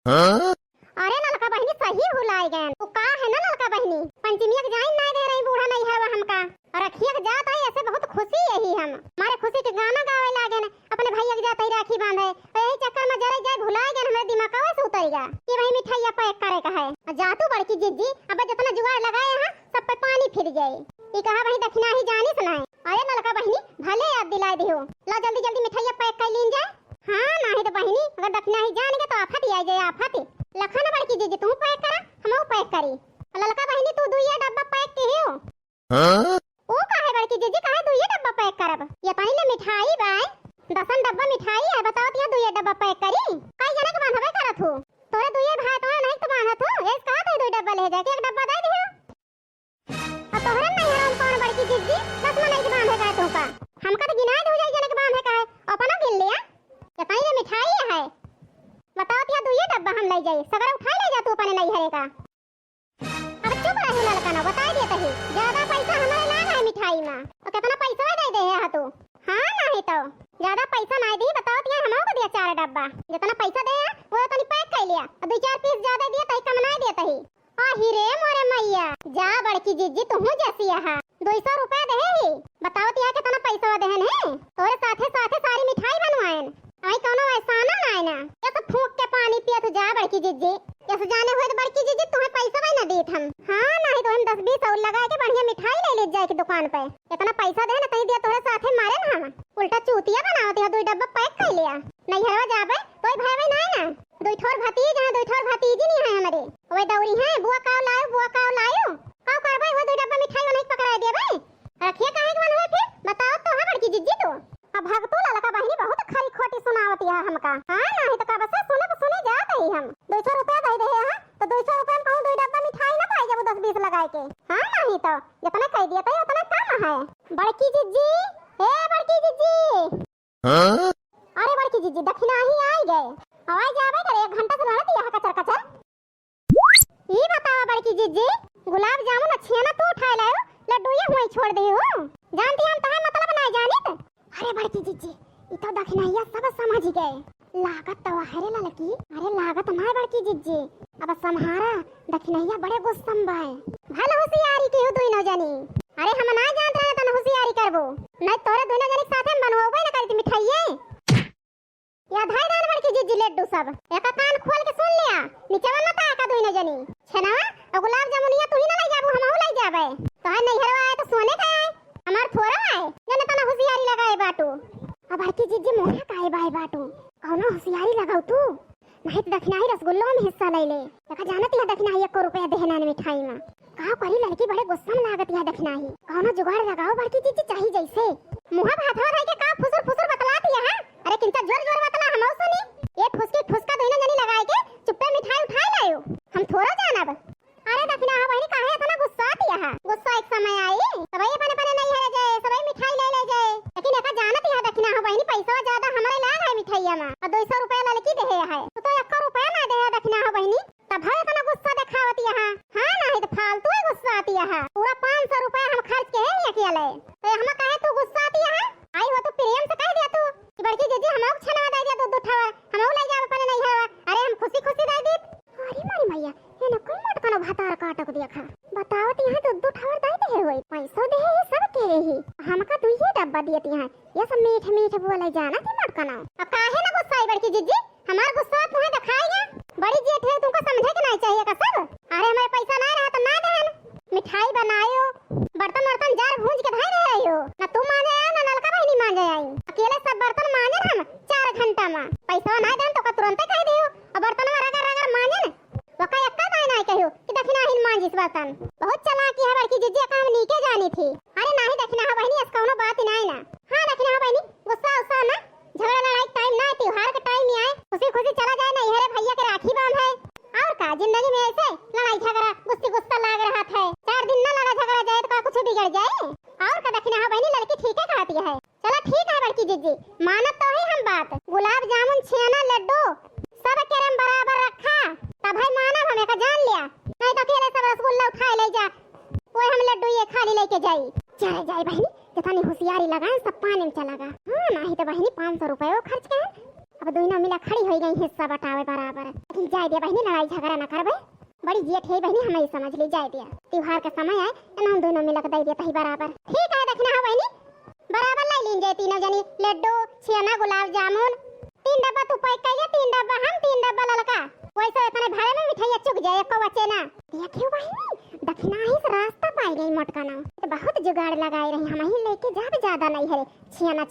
अरे नलका बहनी सही हुलाई गए तो का है ना नलका बहनी पंचमी के जाइन ना दे रही बूढ़ा नहीं है हमका और रखिए के जात है ऐसे बहुत खुशी यही हम हमारे खुशी के गाना गावे लागे न अपने भैया के जात ही राखी बांधे यही चक्कर में जरे जाए भुला गए हमारे दिमाग से उतरेगा कि भाई मिठाइया पैक करे का है जातू बड़की जिज्जी अब जितना जुगाड़ लगाए हैं सब पे पानी फिर जाए ये कहा भाई दक्षिणा ही जानी सुनाए। अरे नलका बहनी भले याद दिलाए दियो ला जल्दी जल्दी मिठाइया पैक कर लीन जाए। हाँ नहीं तो बहनी अगर दक्षिणा ही जानेंगे तो आफत ही आ जाए आफत लखन बड़की जीजी तू पैक करा हम पैक करी ललका बहनी तू दुइया डब्बा पैक के हो ओ काहे बड़की जीजी काहे दुइया डब्बा पैक करब ये पानी ले मिठाई बाय 10 डब्बा मिठाई है बताओ तो ये दुइया डब्बा पैक करी कई जने के बांधबे करत हो तोरे दुइया भाई तो नहीं तो बांधत हो ये कहा तो 2 डब्बा ले जाके 1 डब्बा दे दियो अब तोहरा नहीं है कौन बड़की जीजी 10 में नहीं के बांधे का तो का हमका तो गिनाए हो जाए जने के बांधे का है अपना गिन लिया ये पानी ले मिठाई है बताओ तो ये दुइया डब्बा हम ले जाए सगरा उठा ले जा तू अपने नहीं हरे का अब चुप रहो ललका ना बता दे तही ज्यादा पैसा हमारे लाग है मिठाई में और कितना पैसा दे दे है तू। हां नहीं तो ज्यादा पैसा नहीं दी बताओ तो हमो को दिया 4 डब्बा जितना पैसा दे वो तनी पैक कर लिया और 2-4 पीस ज्यादा दिया तही कम नहीं देता ही आ हीरे मोरे मैया जा बड़की जीजी तू जैसी है 200 रुपया दे ही बताओ तो कितना पैसा देहन है तोरे साथे साथे सारी मिठाई बनवाएन आई कोनो ऐसा ना ना ये तो फूंक के पानी पिया तू जा बड़की जीजी ऐसे जाने हुए तो बड़की जीजी तुम्हें पैसा भी ना देत हम। हां नहीं तो हम 10-20 और लगा के बढ़िया मिठाई ले जाए की दुकान पे इतना पैसा दे ना तई दिया तोरे साथे मारे ना हम उल्टा चूतिया बनावत है 2 डब्बा पैक कर लिया नहीं हरवा जाबे कोई भाई नहीं ना 2 ठोर भतीज है 2 ठोर भतीजी नहीं है हमारे ओए दौरी है बुआ काव लायो काव करबे वो 2 डब्बा मिठाई नहीं पकड़ा देबे रखिए काहे के बनवे फिर बताओ तो है बड़की जीजी तो अब भगतो ललका बहनी बहुत खरी खोटी सुनावती है हमका। हां नहीं तो का बस सुने जात ही हम 200 रुपया दे दे है तो 200 रुपया में कहूं 2 डब्बा मिठाई ना पाई जब 10-20 लगाए के। हां नहीं तो जितना कह दिया था उतना कम है बड़की जीजी ए बड़की जीजी अरे बड़की जीजी दक्षिणा ही आई गए आवाज आवे करे 1 घंटा से लड़ दिया कचर कचर ये बताओ बड़की जीजी गुलाब जामुन छेना तो उठा लायो लड्डू ये हुई छोड़ दे हो जानती हम तहां मतलब नहीं जानित। अरे बड़की जीजी ई तो दक्षिणाइया सब समझ गए लागत तो हरे ललकी अरे लागत ना बड़की जीजी अब संहारा दक्षिणाइया बड़े गुस्सा में है भले होशियारी के हो दोई न जानी अरे हम ना जानत रहे तन होशियारी करबो नहीं तोरे दोनों जने साथे बनवाबे ना करती मिठाइए या धाई दान बड़की जीजी लड्डू सब एक कान खोल के सुन लिया नीचे वाला ता का दोई न जानी छना और गुलाब जामुनिया तू ही ना ले जाबू हम ले जाबे तो नहीं हरवा तो सोने का है हमार थोड़ा है जने तना होशियारी लगाए बाटू अब बड़की जीजी मोहा काहे बाय बाटू कौनो होशियारी लगाऊ तू नहीं तो दक्षिणाई रसगुल्लो में हिस्सा ले ले देखा जानत है दक्षिणाई 1 रुपया देहना मिठाई में कहा करी लड़की बड़े गुस्सा में लागत है दक्षिणाई कौनो जुगाड़ लगाओ बड़की जीजी चाहिए जैसे मुहा भाथवा रह के का फुसुर बतलाती है अरे किंता जोर बतला हमौ सुनी ये फुसका दोनों जनी लगाए के चुप्पे मिठाई उठा लायो हम थोड़ा जानब। अरे दक्षिणा बहनी काहे इतना गुस्सा आती है गुस्सा एक समय आई सबई अपने नहीं हरे जाए सबई मिठाई ले जाए लेकिन एका जानत है दक्षिणा बहनी पैसा ज्यादा हमारे लाग है मिठाइया में और 200 रुपया लड़की दे है तो 1 रुपया ना दे दक्षिणा बहनी तब है इतना गुस्सा दिखावती है। हां नहीं तो फालतू ही गुस्सा आती है पूरा 500 रुपया हम खर्च के है अकेले तो हम कहे तू गुस्सा आती है आई हो तो प्रेम से कह दिया तू कि बड़की जीजी हमौ छनवा दे दिया दूध उठावा हमौ ले जाब अपने नहीं है अरे हम खुशी दे दी। अरे मारी मैया ये न कोई मत कनो भातार काटक देखा बतावत यहां दूध उठावर दे दे होई पैसा दे है सब के रही हमका तू ये डब्बा दियत यहां ये सब मीठ बोले जाना थी मत कनो अब काहे न गुस्सा आई बड़की जीजी हमार गुस्सा तुम्हें दिखाएगा बड़ी जेठ है तुमको समझे के नहीं चाहिए का सब अरे हमारे पैसा ना रहा तो ना देन मिठाई बनायो बर्तन जार भूंज के धाई रहे हो ना तू मांगे आया ना नलका बहनी मांगे आई अकेले सब बर्तन मांगे हम 4 घंटा में पैसा ना देन तो का तुरंत कह दियो और बर्तन में रगड़ मांगे न वका एक्का दाई नहीं कहियो कि दक्षिणा हिन मांजिस बर्तन बहुत चालाकी है बड़की जीजी काम नीके जानी थी। अरे नहीं दक्षिणा बहनी इस कोनो बात नहीं ना। हां दक्षिणा बहनी गुस्सा ना झगड़ा लड़ाई टाइम ना त्योहार का टाइम ही आए खुशी चला जाए नहीं हरे भैया के राखी बांध है और का जिंदगी में ऐसे लड़ाई झगड़ा गुस्सा लाग रहा था 4 दिन ना लड़ा झगड़ा जाए तो का कुछ बिगड़ जाए और का दक्षिणा बहनी लड़की ठीक है कहती है चलो ठीक है बड़की जीजी मानत तो ही हम बात गुलाब जामुन छेना लड्डू सब केरम बराबर रखा तब भाई माना हमें का जान लिया नहीं तो अकेले सब रसगुल्ला उठा ले जा कोई हम लड्डू ये खाली लेके जाई चले जाए बहनी जितनी होशियारी लगाए सब पानी में चला गया। हां नहीं तो बहनी 500 रुपए खर्च के अब दोनों मिला खड़ी हो गई हिस्सा बटावे बराबर। लेकिन जाए दिया बहनी, लड़ाई झगड़ा न करबे। बड़ी जेठ है बहनी, हमें समझ ली, जाए दिया। त्योहार का समय है, हम दोनों मिला के दे दिया तही बराबर। ठीक है, देखना है बहनी, बराबर लाई लीन जाए तीनों जनी। लड्डू, छेना, गुलाब जामुन 3 डब्बा तू पैक कर ले, 3 डब्बा हम, 3 डब्बा ललका। वैसे इतने भाड़े में मिठाई चुक जाए, एको बचे ना। देखियो बहनी, दक्षिणा ही से रास्ता पाई गई मोटका ना। तो बहुत जुगाड़ लगाई रही, हम ही लेके जाब ज्यादा नहीं है। छियाना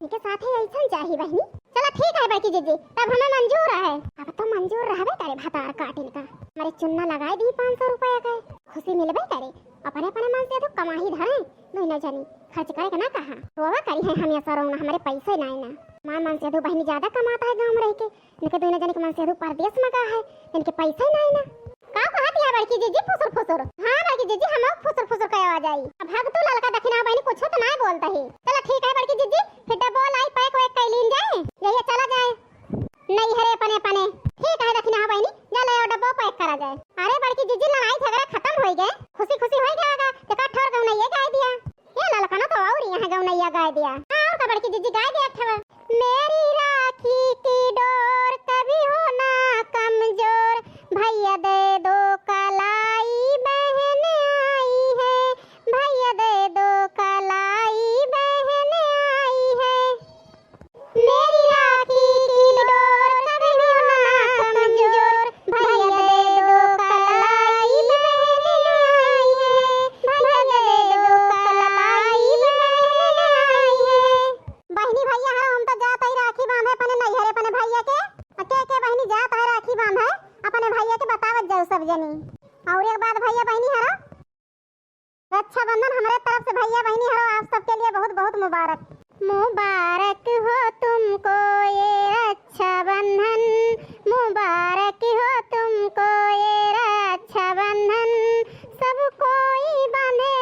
इनके साथ ही ऐसा चाहिए बहनी। चलो ठीक है बड़की जीजी, तब हमें मंजूर है। अब तो मंजूर रहबे करे भतार काटिन का। हमारे चुन्ना लगाए दी 500 रुपया का, खुशी मिलबे करे। अपने अपने मन से तो कमाही धरे, दोनों जनी खर्च करे ना कहा। रोवा करी है हम ऐसा रोना, हमारे पैसे नहीं ना। मां मन से बहनी ज्यादा कमाता है गांव में रह के, इनके दोनों जने के मन से परदेश में गया है, इनके पैसे नहीं ना। का कहती है बड़की जीजी फुसुर फुसुर? हां बड़की जीजी, हम फुसुर फुसुर कहे आ जाई। अब भाग तू ललका दक्षिणा बहनी कुछ तो नहीं बोलता ही। चलो ठीक है बड़की जीजी, फिर डब्बो लाई पैक वैक कर लीन जाए, यही चला जाए। नहीं हरे पने पने ठीक है दक्षिणा बहनी, जा ले डब्बो पैक करा जाए। अरे बड़की जीजी, लड़ाई झगड़ा खत्म हो गए, खुशी खुशी हो गया। देखा ठोर गौनैया गाय दिया, ये ललका ना तो और यहां गौनैया गाय दिया। हां का बड़की जीजी गाय दिया ठवा। मेरी राखी की डोर कभी हो ना कमजोर, भैया दे दो कलाई बहन आई है, भैया दे दो कलाई बहन आई है। मेरी राखी की डोर कभी हो ना कमजोर, भैया दे दो कलाई बहन आई है, भैया दे दो कलाई बहन आई है। बहनी भैया हरो, हम तो जात ही राखी बांधे अपने नैहरे अपने भैया के। के बहनी जात है राखी बांधे अपने भैया के, बतावत जाओ सब जनी। और एक बात भैया बहनी हरो, रक्षाबंधन हमारे तरफ से भैया बहनी हरो आप सबके लिए बहुत बहुत मुबारक। मुबारक हो तुमको ये रक्षाबंधन, मुबारक हो तुमको ये रक्षाबंधन, सब कोई बांधे